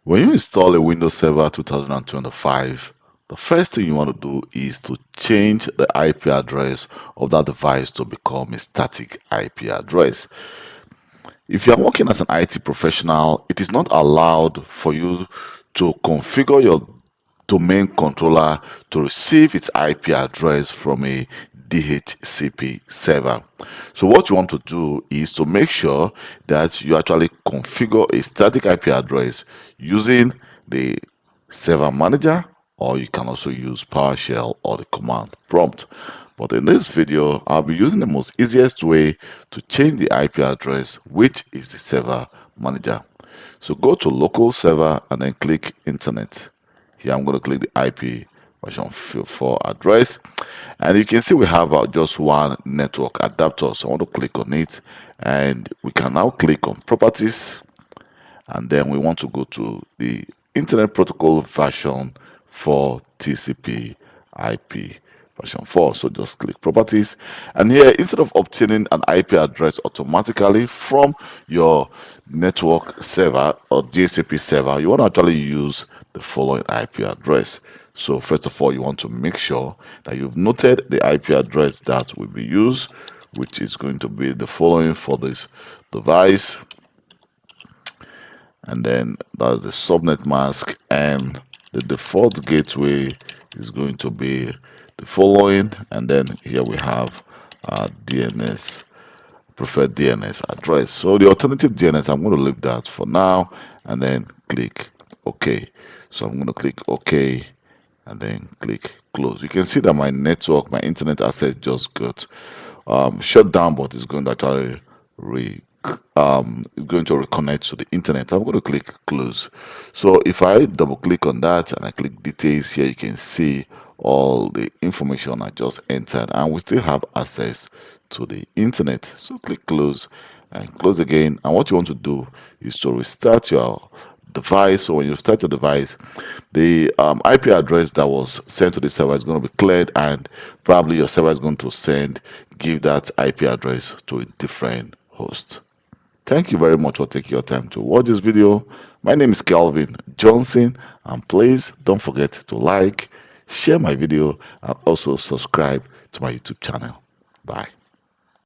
When you install a Windows Server 2025, the first thing you want to do is to change the IP address of that device to become a static IP address. If you are working as an IT professional, it is not allowed for you to configure your domain controller to receive its IP address from a DHCP server. So what you want to do is to make sure that you actually configure a static IP address using the server manager, or you can also use PowerShell or the command prompt. But in this video, I'll be using the most easiest way to change the IP address, which is the server manager. So go to local server and then click internet. Here I'm going to click the IP version 4 address, and you can see we have just one network adapter. So I want to click on it, and we can now click on properties, and then we want to go to the internet protocol version for TCP IP version 4. So just click properties, and here instead of obtaining an IP address automatically from your network server or DHCP server, you want to actually use the following IP address. So first of all, you want to make sure that you've noted the IP address that will be used, which is going to be the following for this device, and then that's the subnet mask, and the default gateway is going to be the following, and then here we have DNS, preferred DNS address. So the alternative DNS, I'm going to leave that for now, and then click OK. So I'm going to click OK and then click close. You can see that my network, my internet access just got shut down, but it's going to actually going to reconnect to the internet. I'm going to click close. So if I double click on that and I click details, here you can see all the information I just entered, and we still have access to the internet. So click close and close again, and what you want to do is to restart your device. So when you start your device, the IP address that was sent to the server is going to be cleared, and probably your server is going to give that IP address to a different host. Thank you very much for taking your time to watch this video. My name is Kelvin Johnson, and please don't forget to like, share my video, and also subscribe to my YouTube channel. Bye.